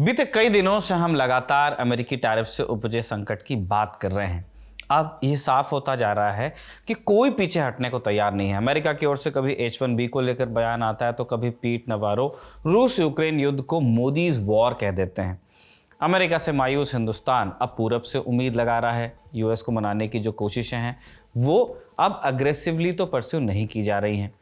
बीते कई दिनों से हम लगातार अमेरिकी टैरिफ से उपजे संकट की बात कर रहे हैं। अब यह साफ होता जा रहा है कि कोई पीछे हटने को तैयार नहीं है। अमेरिका की ओर से कभी H-1B को लेकर बयान आता है तो कभी पीट नवारो रूस यूक्रेन युद्ध को मोदीज वॉर कह देते हैं। अमेरिका से मायूस हिंदुस्तान अब पूरब से उम्मीद लगा रहा है। यूएस को मनाने की जो कोशिशें हैं वो अब अग्रेसिवली तो परस्यू नहीं की जा रही हैं।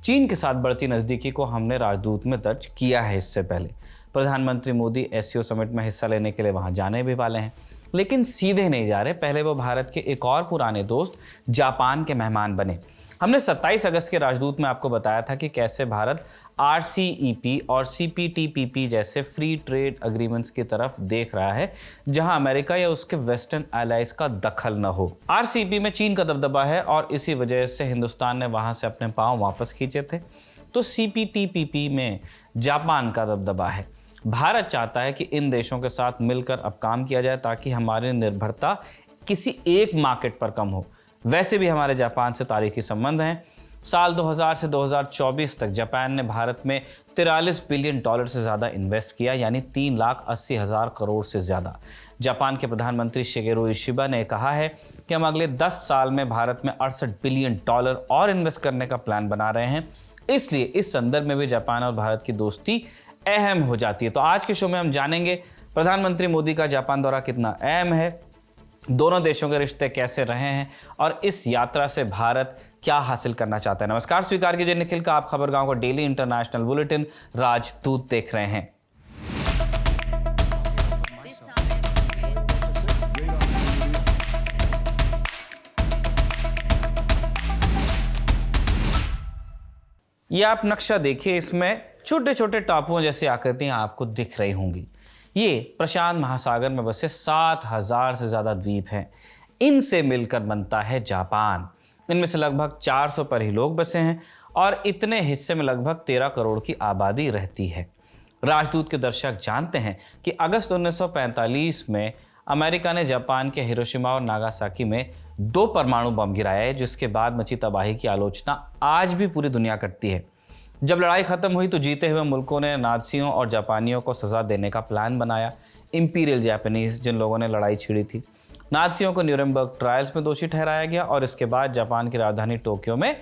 चीन के साथ बढ़ती नज़दीकी को हमने राजदूत में दर्ज किया है। इससे पहले प्रधानमंत्री मोदी एससीओ समिट में हिस्सा लेने के लिए वहां जाने भी वाले हैं, लेकिन सीधे नहीं जा रहे। पहले वो भारत के एक और पुराने दोस्त जापान के मेहमान बने। हमने 27 अगस्त के राजदूत में आपको बताया था कि कैसे भारत RCEP और CPTPP जैसे फ्री ट्रेड एग्रीमेंट्स की तरफ देख रहा है, जहां अमेरिका या उसके वेस्टर्न एलाइज का दखल न हो। RCEP में चीन का दबदबा है और इसी वजह से हिंदुस्तान ने वहां से अपने पांव वापस खींचे थे। तो CPTPP में जापान का दबदबा है। भारत चाहता है कि इन देशों के साथ मिलकर अब काम किया जाए ताकि हमारी निर्भरता किसी एक मार्केट पर कम हो। वैसे भी हमारे जापान से तारीखी संबंध हैं। साल 2000 से 2024 तक जापान ने भारत में $43 बिलियन से ज़्यादा इन्वेस्ट किया, यानी 3,80,000 करोड़ से ज़्यादा। जापान के प्रधानमंत्री शिगेरू इशिबा ने कहा है कि हम अगले 10 साल में भारत में $68 बिलियन और इन्वेस्ट करने का प्लान बना रहे हैं। इसलिए इस संदर्भ में भी जापान और भारत की दोस्ती अहम हो जाती है। तो आज के शो में हम जानेंगे प्रधानमंत्री मोदी का जापान दौरा कितना अहम है, दोनों देशों के रिश्ते कैसे रहे हैं और इस यात्रा से भारत क्या हासिल करना चाहता है। नमस्कार, स्वीकार कीजिए निखिल का आप खबरगांव का डेली इंटरनेशनल बुलेटिन राजदूत देख रहे हैं। ये आप नक्शा देखिए, इसमें छोटे छोटे टापुओं जैसी आकृतियां आपको दिख रही होंगी। ये प्रशांत महासागर में बसे 7,000 से ज़्यादा द्वीप हैं। इनसे मिलकर बनता है जापान। इनमें से लगभग 400 पर ही लोग बसे हैं और इतने हिस्से में लगभग 13 करोड़ की आबादी रहती है। राजदूत के दर्शक जानते हैं कि अगस्त 1945 में अमेरिका ने जापान के हिरोशिमा और नागासाकी में 2 परमाणु बम गिराया है, जिसके बाद मची तबाही की आलोचना आज भी पूरी दुनिया करती है। जब लड़ाई खत्म हुई तो जीते हुए मुल्कों ने नाज़ियों और जापानियों को सज़ा देने का प्लान बनाया। इंपीरियल जापानीज, जिन लोगों ने लड़ाई छिड़ी थी, नाज़ियों को न्यूरेमबर्ग ट्रायल्स में दोषी ठहराया गया और इसके बाद जापान की राजधानी टोक्यो में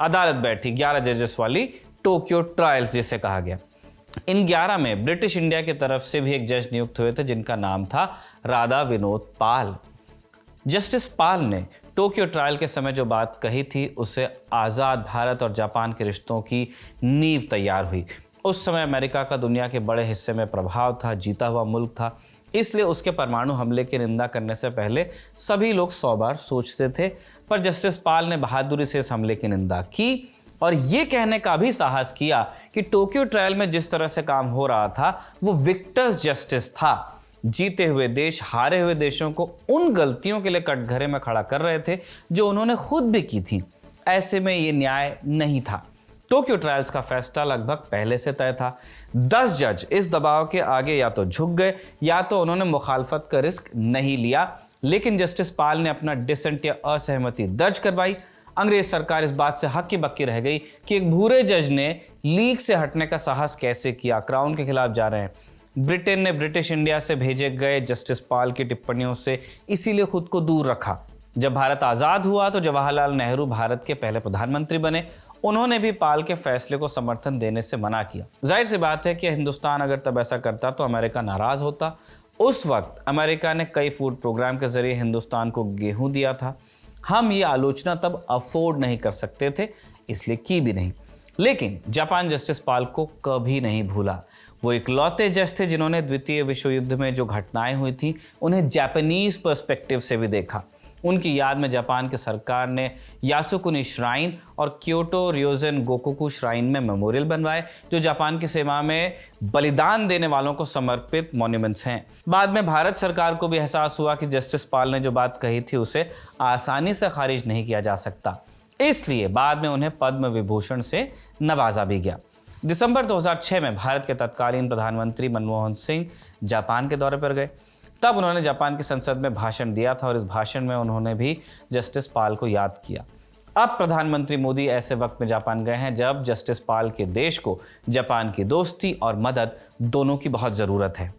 अदालत बैठी। 11 जजेस वाली टोक्यो ट्रायल्स जिसे कहा गया। इन 11 में ब्रिटिश इंडिया की तरफ से भी एक जज नियुक्त हुए थे, जिनका नाम था राधा विनोद पाल। जस्टिस पाल ने टोक्यो ट्रायल के समय जो बात कही थी, उससे आज़ाद भारत और जापान के रिश्तों की नींव तैयार हुई। उस समय अमेरिका का दुनिया के बड़े हिस्से में प्रभाव था, जीता हुआ मुल्क था, इसलिए उसके परमाणु हमले की निंदा करने से पहले सभी लोग 100 बार सोचते थे। पर जस्टिस पाल ने बहादुरी से इस हमले की निंदा की और ये कहने का भी साहस किया कि टोक्यो ट्रायल में जिस तरह से काम हो रहा था वो विक्टर्स जस्टिस था। जीते हुए देश हारे हुए देशों को उन गलतियों के लिए कटघरे में खड़ा कर रहे थे जो उन्होंने खुद भी की थी। ऐसे में ये न्याय नहीं था। टोक्यो ट्रायल्स का फैसला लगभग पहले से तय था। 10 जज इस दबाव के आगे या तो झुक गए या तो उन्होंने मुखालफत का रिस्क नहीं लिया, लेकिन जस्टिस पाल ने अपना डिसेंट या असहमति दर्ज करवाई। अंग्रेज सरकार इस बात से हक्की बक्की रह गई कि एक भूरे जज ने लीग से हटने का साहस कैसे किया, क्राउन के खिलाफ जा रहे हैं। ब्रिटेन ने ब्रिटिश इंडिया से भेजे गए जस्टिस पाल की टिप्पणियों से इसीलिए खुद को दूर रखा। जब भारत आज़ाद हुआ तो जवाहरलाल नेहरू भारत के पहले प्रधानमंत्री बने। उन्होंने भी पाल के फैसले को समर्थन देने से मना किया। जाहिर सी बात है कि हिंदुस्तान अगर तब ऐसा करता तो अमेरिका नाराज़ होता। उस वक्त अमेरिका ने कई फूड प्रोग्राम के जरिए हिंदुस्तान को गेहूँ दिया था। हम ये आलोचना तब अफोर्ड नहीं कर सकते थे, इसलिए की भी नहीं। लेकिन जापान जस्टिस पाल को कभी नहीं भूला। वो इकलौते जज थे जिन्होंने द्वितीय विश्व युद्ध में जो घटनाएं हुई थी उन्हें जापानीज पर्सपेक्टिव से भी देखा। उनकी याद में जापान की सरकार ने यासुकुनी श्राइन और क्योटो रियोजन गोकोकु श्राइन में मेमोरियल बनवाए, जो जापान की सेवा में बलिदान देने वालों को समर्पित मॉन्यूमेंट्स हैं। बाद में भारत सरकार को भी एहसास हुआ कि जस्टिस पाल ने जो बात कही थी उसे आसानी से खारिज नहीं किया जा सकता, इसलिए बाद में उन्हें पद्म विभूषण से नवाजा भी गया। दिसंबर 2006 में भारत के तत्कालीन प्रधानमंत्री मनमोहन सिंह जापान के दौरे पर गए। तब उन्होंने जापान की संसद में भाषण दिया था और इस भाषण में उन्होंने भी जस्टिस पाल को याद किया। अब प्रधानमंत्री मोदी ऐसे वक्त में जापान गए हैं जब जस्टिस पाल के देश को जापान की दोस्ती और मदद दोनों की बहुत ज़रूरत है।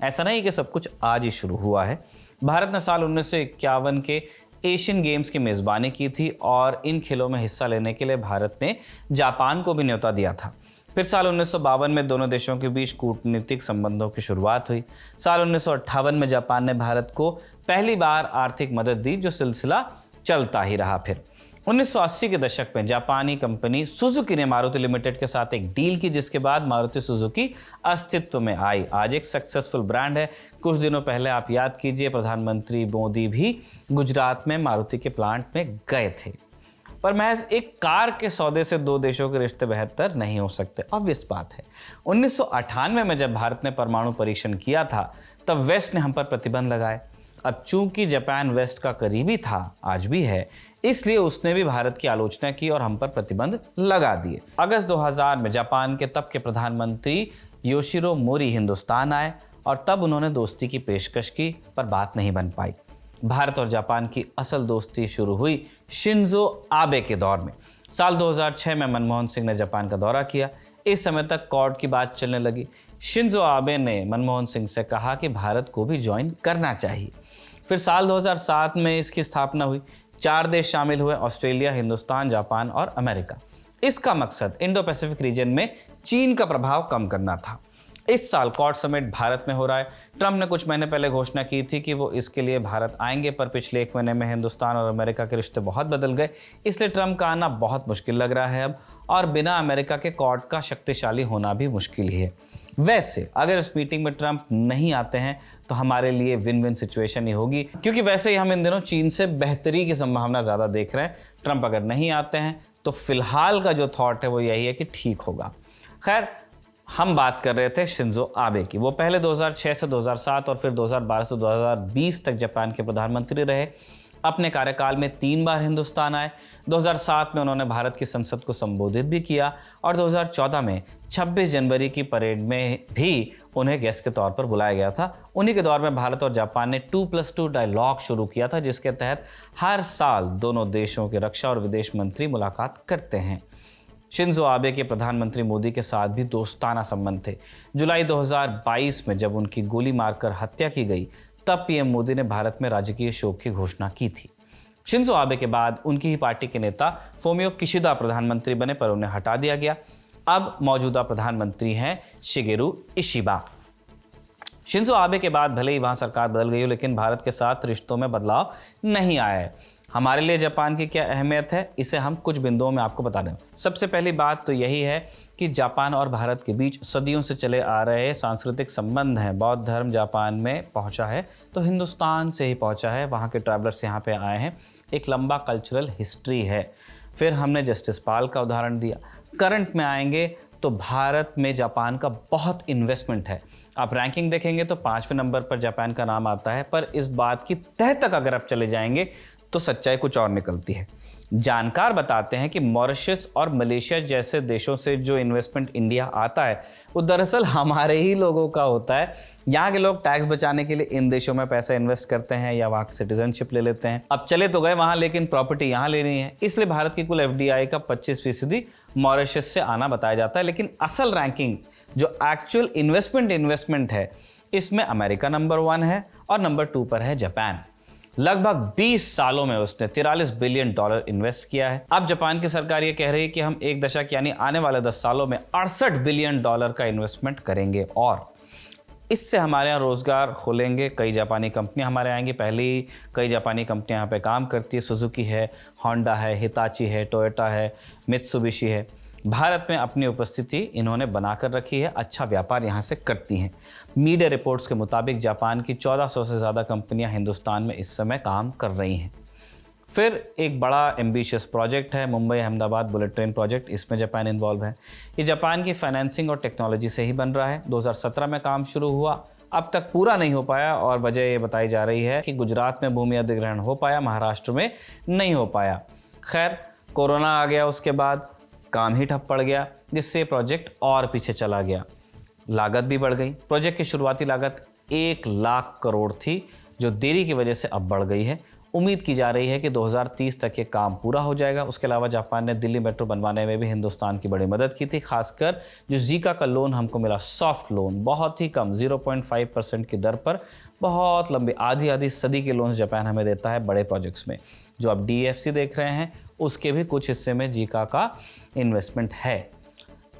ऐसा नहीं कि सब कुछ आज ही शुरू हुआ है। भारत ने साल 1951 के एशियन गेम्स की मेज़बानी की थी और इन खेलों में हिस्सा लेने के लिए भारत ने जापान को भी न्योता दिया था। फिर साल 1952 में दोनों देशों के बीच कूटनीतिक संबंधों की शुरुआत हुई। साल 1958 में जापान ने भारत को पहली बार आर्थिक मदद दी, जो सिलसिला चलता ही रहा। फिर 1980 के दशक में जापानी कंपनी सुजुकी ने मारुति लिमिटेड के साथ एक डील की, जिसके बाद मारुति सुजुकी अस्तित्व में आई। आज एक सक्सेसफुल ब्रांड है। कुछ दिनों पहले आप याद कीजिए, प्रधानमंत्री मोदी भी गुजरात में मारुति के प्लांट में गए थे। पर महज एक कार के सौदे से दो देशों के रिश्ते बेहतर नहीं हो सकते, ऑब्वियस बात है। 1998 में जब भारत ने परमाणु परीक्षण किया था, तब वेस्ट ने हम पर प्रतिबंध लगाए। अब चूंकि जापान वेस्ट का करीबी था, आज भी है, इसलिए उसने भी भारत की आलोचना की और हम पर प्रतिबंध लगा दिए। अगस्त 2000 में जापान के तब के प्रधानमंत्री योशिरो मोरी हिंदुस्तान आए और तब उन्होंने दोस्ती की पेशकश की, पर बात नहीं बन पाई। भारत और जापान की असल दोस्ती शुरू हुई शिंजो आबे के दौर में। साल 2006 में मनमोहन सिंह ने जापान का दौरा किया। इस समय तक क्वाड की बात चलने लगी। शिंजो आबे ने मनमोहन सिंह से कहा कि भारत को भी ज्वाइन करना चाहिए। फिर साल 2007 में इसकी स्थापना हुई। 4 देश शामिल हुए, ऑस्ट्रेलिया, हिंदुस्तान, जापान और अमेरिका। इसका मकसद इंडो पैसिफिक रीजन में चीन का प्रभाव कम करना था। इस साल क्वाड समिट भारत में हो रहा है। ट्रंप ने कुछ महीने पहले घोषणा की थी कि वो इसके लिए भारत आएंगे, पर पिछले 1 महीने में हिंदुस्तान और अमेरिका के रिश्ते बहुत बदल गए, इसलिए ट्रंप का आना बहुत मुश्किल लग रहा है अब, और बिना अमेरिका के क्वाड का शक्तिशाली होना भी मुश्किल ही है। वैसे अगर इस मीटिंग में ट्रंप नहीं आते हैं तो हमारे लिए विन विन सिचुएशन ही होगी, क्योंकि वैसे ही हम इन दिनों चीन से बेहतरी की संभावना ज़्यादा देख रहे हैं। ट्रंप अगर नहीं आते हैं तो फिलहाल का जो थॉट है वो यही है कि ठीक होगा। खैर, हम बात कर रहे थे शिंजो आबे की। वो पहले 2006 से 2007 और फिर 2012 से 2020 तक जापान के प्रधानमंत्री रहे। अपने कार्यकाल में 3 बार हिंदुस्तान आए। 2007 में उन्होंने भारत की संसद को संबोधित भी किया और 2014 में 26 जनवरी की परेड में भी उन्हें गेस्ट के तौर पर बुलाया गया था। उन्हीं के दौर में भारत और जापान ने 2+2 डायलॉग शुरू किया था, जिसके तहत हर साल दोनों देशों के रक्षा और विदेश मंत्री मुलाकात करते हैं। शिंजो आबे के प्रधानमंत्री मोदी के साथ भी दोस्ताना संबंध थे। जुलाई 2022 में जब उनकी गोली मारकर हत्या की गई, तब पीएम मोदी ने भारत में राजकीय शोक की घोषणा की थी। शिंजो आबे के बाद उनकी ही पार्टी के नेता फूमियो किशिदा प्रधानमंत्री बने, पर उन्हें हटा दिया गया। अब मौजूदा प्रधानमंत्री हैं शिगेरू इशिबा। शिंजो आबे के बाद भले ही वहां सरकार बदल गई हो, लेकिन भारत के साथ रिश्तों में बदलाव नहीं आया है। हमारे लिए जापान की क्या अहमियत है, इसे हम कुछ बिंदुओं में आपको बता दें। सबसे पहली बात तो यही है कि जापान और भारत के बीच सदियों से चले आ रहे सांस्कृतिक संबंध हैं। बौद्ध धर्म जापान में पहुंचा है तो हिंदुस्तान से ही पहुंचा है। वहां के ट्रैवलर्स यहाँ पे आए हैं। एक लंबा कल्चरल हिस्ट्री है। फिर हमने जस्टिस पाल का उदाहरण दिया। करंट में आएंगे तो भारत में जापान का बहुत इन्वेस्टमेंट है। आप रैंकिंग देखेंगे तो 5वें नंबर पर जापान का नाम आता है, पर इस बात की तह तक अगर आप चले जाएंगे तो सच्चाई कुछ और निकलती है। जानकार बताते हैं कि मॉरिशस और मलेशिया जैसे देशों से जो इन्वेस्टमेंट इंडिया आता है, वो दरअसल हमारे ही लोगों का होता है। यहाँ के लोग टैक्स बचाने के लिए इन देशों में पैसा इन्वेस्ट करते हैं या वहाँ की सिटीजनशिप ले लेते हैं। अब चले तो गए वहाँ, लेकिन प्रॉपर्टी यहाँ लेनी है, इसलिए भारत की कुल FDI का 25% मॉरिशस से आना बताया जाता है। लेकिन असल रैंकिंग जो एक्चुअल इन्वेस्टमेंट है, इसमें अमेरिका नंबर 1 है और नंबर 2 पर है जापान। लगभग 20 सालों में उसने $43 बिलियन इन्वेस्ट किया है। अब जापान की सरकार ये कह रही है कि हम एक दशक यानी आने वाले 10 सालों में $68 बिलियन का इन्वेस्टमेंट करेंगे और इससे हमारे यहाँ रोजगार खोलेंगे। कई जापानी कंपनियां हमारे आएंगी। पहले ही कई जापानी कंपनियां यहाँ पे काम करती है। सुजुकी है, होंडा है, हिताची है, टोयोटा है, मित्सुबिशी है। भारत में अपनी उपस्थिति इन्होंने बनाकर रखी है। अच्छा व्यापार यहाँ से करती हैं। मीडिया रिपोर्ट्स के मुताबिक जापान की 1400 से ज़्यादा कंपनियाँ हिंदुस्तान में इस समय काम कर रही हैं। फिर एक बड़ा एम्बिशियस प्रोजेक्ट है Mumbai Ahmedabad bullet train project. इसमें जापान इन्वॉल्व है। ये जापान की फाइनेंसिंग और टेक्नोलॉजी से ही बन रहा है। 2017 में काम शुरू हुआ, अब तक पूरा नहीं हो पाया और वजह ये बताई जा रही है कि गुजरात में भूमि अधिग्रहण हो पाया, महाराष्ट्र में नहीं हो पाया। खैर, कोरोना आ गया, उसके बाद काम ही ठप पड़ गया, जिससे प्रोजेक्ट और पीछे चला गया। लागत भी बढ़ गई। प्रोजेक्ट की शुरुआती लागत 1 लाख करोड़ थी, जो देरी की वजह से अब बढ़ गई है। उम्मीद की जा रही है कि 2030 तक ये काम पूरा हो जाएगा। उसके अलावा जापान ने दिल्ली मेट्रो बनवाने में भी हिंदुस्तान की बड़ी मदद की थी। खासकर जो जीका का लोन हमको मिला, सॉफ्ट लोन, बहुत ही कम 0.5% की दर पर बहुत लंबी आधी सदी के लोन्स जापान हमें देता है बड़े प्रोजेक्ट्स में। जो आप DFC देख रहे हैं उसके भी कुछ हिस्से में जीका का इन्वेस्टमेंट है।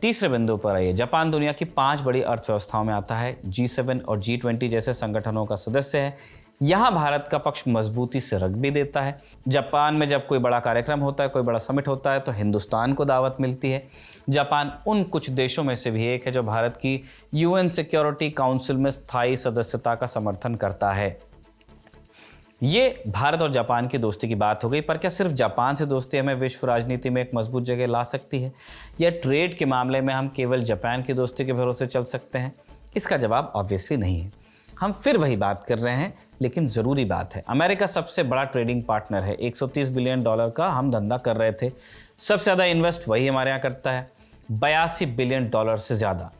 तीसरे बिंदु पर आइए। जापान दुनिया की 5 बड़ी अर्थव्यवस्थाओं में आता है। G7 और G20 जैसे संगठनों का सदस्य है। यहाँ भारत का पक्ष मजबूती से रख भी देता है। जापान में जब कोई बड़ा कार्यक्रम होता है, कोई बड़ा समिट होता है, तो हिंदुस्तान को दावत मिलती है। जापान उन कुछ देशों में से भी एक है जो भारत की UN सिक्योरिटी काउंसिल में स्थायी सदस्यता का समर्थन करता है। ये भारत और जापान की दोस्ती की बात हो गई, पर क्या सिर्फ जापान से दोस्ती हमें विश्व राजनीति में एक मजबूत जगह ला सकती है, या ट्रेड के मामले में हम केवल जापान की दोस्ती के भरोसे चल सकते हैं? इसका जवाब ऑब्वियसली नहीं है। हम फिर वही बात कर रहे हैं, लेकिन ज़रूरी बात है। अमेरिका सबसे बड़ा ट्रेडिंग पार्टनर है। $130 बिलियन का हम धंधा कर रहे थे। सबसे ज़्यादा इन्वेस्ट वही हमारे यहाँ करता है, $82 बिलियन से ज़्यादा।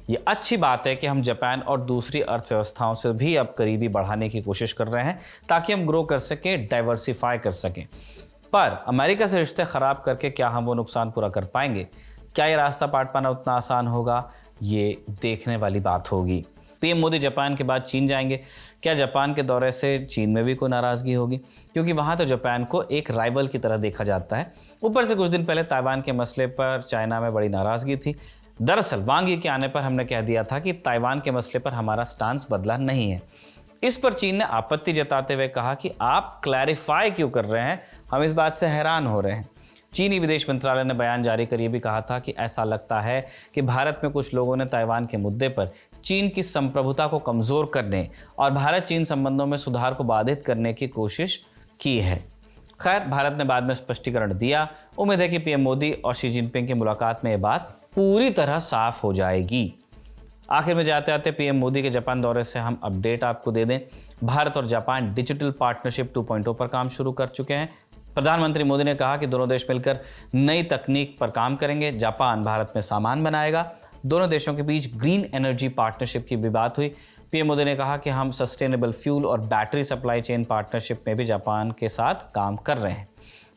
ये अच्छी बात है कि हम जापान और दूसरी अर्थव्यवस्थाओं से भी अब करीबी बढ़ाने की कोशिश कर रहे हैं, ताकि हम ग्रो कर सकें, डाइवर्सिफाई कर सकें। पर अमेरिका से रिश्ते ख़राब करके क्या हम वो नुकसान पूरा कर पाएंगे? क्या ये रास्ता पाट पाना उतना आसान होगा? ये देखने वाली बात होगी। PM मोदी जापान के बाद चीन जाएंगे। क्या जापान के दौरे से चीन में भी कोई नाराज़गी होगी? क्योंकि वहाँ तो जापान को एक राइवल की तरह देखा जाता है। ऊपर से कुछ दिन पहले ताइवान के मसले पर चाइना में बड़ी नाराज़गी थी। दरअसल वांग यी के आने पर हमने कह दिया था कि ताइवान के मसले पर हमारा स्टांस बदला नहीं है। इस पर चीन ने आपत्ति जताते हुए कहा कि आप क्लैरिफाई क्यों कर रहे हैं, हम इस बात से हैरान हो रहे हैं। चीनी विदेश मंत्रालय ने बयान जारी कर यह भी कहा था कि ऐसा लगता है कि भारत में कुछ लोगों ने ताइवान के मुद्दे पर चीन की संप्रभुता को कमज़ोर करने और भारत चीन संबंधों में सुधार को बाधित करने की कोशिश की है। खैर, भारत ने बाद में स्पष्टीकरण दिया। उम्मीद है कि PM मोदी और शी जिनपिंग की मुलाकात में ये बात पूरी तरह साफ हो जाएगी। आखिर में जाते आते PM मोदी के जापान दौरे से हम अपडेट आपको दे दें। भारत और जापान डिजिटल पार्टनरशिप 2.0 पर काम शुरू कर चुके हैं। प्रधानमंत्री मोदी ने कहा कि दोनों देश मिलकर नई तकनीक पर काम करेंगे। जापान भारत में सामान बनाएगा। दोनों देशों के बीच ग्रीन एनर्जी पार्टनरशिप की भी बात हुई। PM मोदी ने कहा कि हम सस्टेनेबल फ्यूल और बैटरी सप्लाई चेन पार्टनरशिप में भी जापान के साथ काम कर रहे हैं।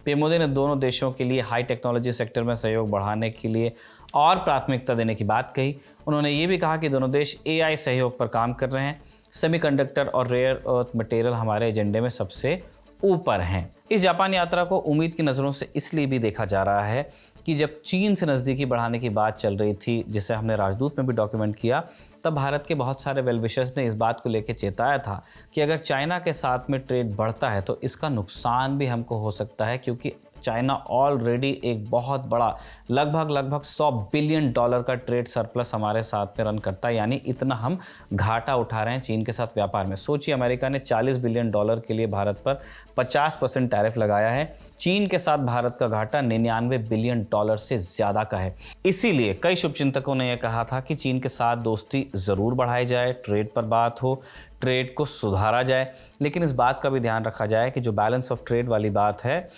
PM मोदी ने दोनों देशों के लिए हाई टेक्नोलॉजी सेक्टर में सहयोग बढ़ाने के लिए और प्राथमिकता देने की बात कही। उन्होंने ये भी कहा कि दोनों देश AI सहयोग पर काम कर रहे हैं। सेमीकंडक्टर और रेयर अर्थ मटेरियल हमारे एजेंडे में सबसे ऊपर हैं। इस जापान यात्रा को उम्मीद की नज़रों से इसलिए भी देखा जा रहा है कि जब चीन से नज़दीकी बढ़ाने की बात चल रही थी, जिसे हमने राजदूत में भी डॉक्यूमेंट किया, तब भारत के बहुत सारे वेल विशर्स ने इस बात को लेकर चेताया था कि अगर चाइना के साथ में ट्रेड बढ़ता है तो इसका नुकसान भी हमको हो सकता है, क्योंकि चाइना ऑलरेडी एक बहुत बड़ा लगभग $100 बिलियन का ट्रेड सरप्लस हमारे साथ में रन करता है। यानी इतना हम घाटा उठा रहे हैं चीन के साथ व्यापार में। सोचिए, अमेरिका ने $40 बिलियन के लिए भारत पर 50% टैरिफ लगाया है। चीन के साथ भारत का घाटा $99 बिलियन से ज़्यादा का है। इसीलिए कई शुभचिंतकों ने यह कहा था कि चीन के साथ दोस्ती ज़रूर बढ़ाई जाए, ट्रेड पर बात हो, ट्रेड को सुधारा जाए, लेकिन इस बात का भी ध्यान रखा जाए कि जो बैलेंस ऑफ ट्रेड वाली बात है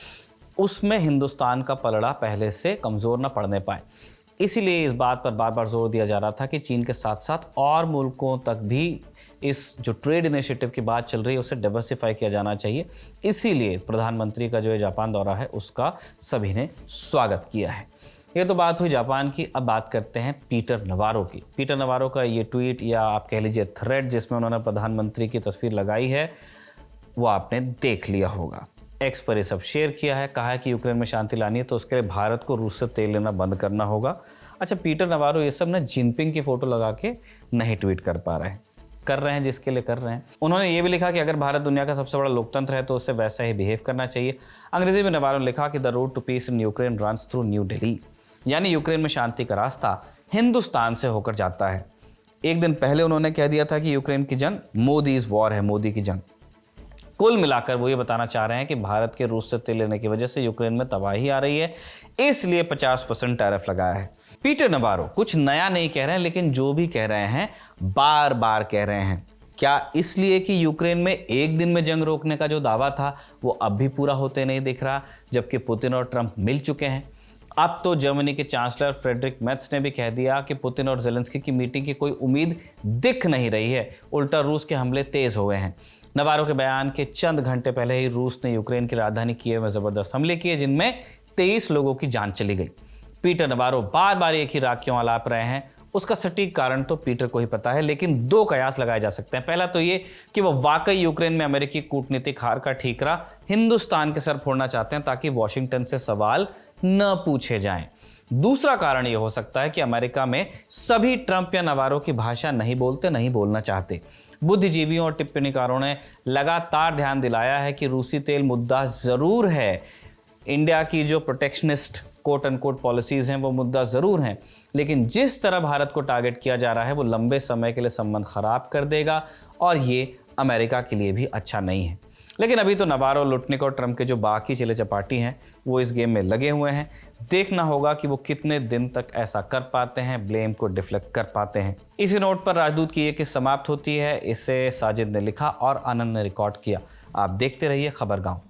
उसमें हिंदुस्तान का पलड़ा पहले से कमज़ोर न पड़ने पाए। इसीलिए इस बात पर बार बार जोर दिया जा रहा था कि चीन के साथ साथ और मुल्कों तक भी इस जो ट्रेड इनिशिएटिव की बात चल रही है उसे डाइवर्सिफाई किया जाना चाहिए। इसीलिए प्रधानमंत्री का जो ये जापान दौरा है उसका सभी ने स्वागत किया है। ये तो बात हुई जापान की। अब बात करते हैं पीटर नवारो की। पीटर नवारो का ये ट्वीट, या आप कह लीजिए थ्रेड, जिसमें उन्होंने प्रधानमंत्री की तस्वीर लगाई है, वो आपने देख लिया होगा। एक्स पर ये सब शेयर किया है। कहा है कि यूक्रेन में शांति लानी है तो उसके लिए भारत को रूस से तेल लेना बंद करना होगा। अच्छा, पीटर नवारो ये सब ना जिनपिंग की फोटो लगा के नहीं ट्वीट कर पा रहे हैं, कर रहे हैं जिसके लिए कर रहे हैं। उन्होंने ये भी लिखा कि अगर भारत दुनिया का सबसे बड़ा लोकतंत्र है तो उससे वैसा ही बिहेव करना चाहिए। अंग्रेजी में नवारो ने लिखा कि the road to peace in Ukraine runs through New Delhi, यानी यूक्रेन में शांति का रास्ता हिंदुस्तान से होकर जाता है। एक दिन पहले उन्होंने कह दिया था कि यूक्रेन की जंग मोदीज़ वॉर है, मोदी की जंग। कुल मिलाकर वो ये बताना चाह रहे हैं कि भारत के रूस से तेल लेने की वजह से यूक्रेन में तबाही आ रही है, इसलिए 50% टैरिफ लगाया है। पीटर नवारो कुछ नया नहीं कह रहे हैं, लेकिन जो भी कह रहे हैं बार बार कह रहे हैं। क्या इसलिए कि यूक्रेन में एक दिन में जंग रोकने का जो दावा था वो अब भी पूरा होते नहीं दिख रहा, जबकि पुतिन और ट्रंप मिल चुके हैं। अब तो जर्मनी के चांसलर फ्रेडरिक मेर्ज ने भी कह दिया कि पुतिन और जेलेंस्की की मीटिंग की कोई उम्मीद दिख नहीं रही है, उल्टा रूस के हमले तेज हो गए हैं। नवारो के बयान के चंद घंटे पहले ही रूस ने यूक्रेन की राजधानी कीव में जबरदस्त हमले किए, जिनमें 23 लोगों की जान चली गई। पीटर नवारो बार बार एक ही राग क्यों आलाप रहे हैं, उसका सटीक कारण तो पीटर को ही पता है, लेकिन 2 कयास लगाए जा सकते हैं। पहला तो ये कि वो वाकई यूक्रेन में अमेरिकी कूटनीतिक हार का ठीकरा हिंदुस्तान के सर फोड़ना चाहते हैं ताकि वॉशिंगटन से सवाल न पूछे जाएं। दूसरा कारण यह हो सकता है कि अमेरिका में सभी ट्रंप या नवारो की भाषा नहीं बोलते, नहीं बोलना चाहते। बुद्धिजीवियों और टिप्पणीकारों ने लगातार ध्यान दिलाया है कि रूसी तेल मुद्दा जरूर है, इंडिया की जो प्रोटेक्शनिस्ट कोट अनकोट पॉलिसीज हैं वो मुद्दा ज़रूर हैं, लेकिन जिस तरह भारत को टारगेट किया जा रहा है वो लंबे समय के लिए संबंध खराब कर देगा और ये अमेरिका के लिए भी अच्छा नहीं है। लेकिन अभी तो नवारो, लुटनिक और ट्रंप के जो बाकी चले चपाटी हैं वो इस गेम में लगे हुए हैं। देखना होगा कि वो कितने दिन तक ऐसा कर पाते हैं, ब्लेम को डिफ्लेक्ट कर पाते हैं। इसी नोट पर राजदूत की ये किस्त समाप्त होती है। इसे साजिद ने लिखा और आनंद ने रिकॉर्ड किया। आप देखते रहिए खबरगांव।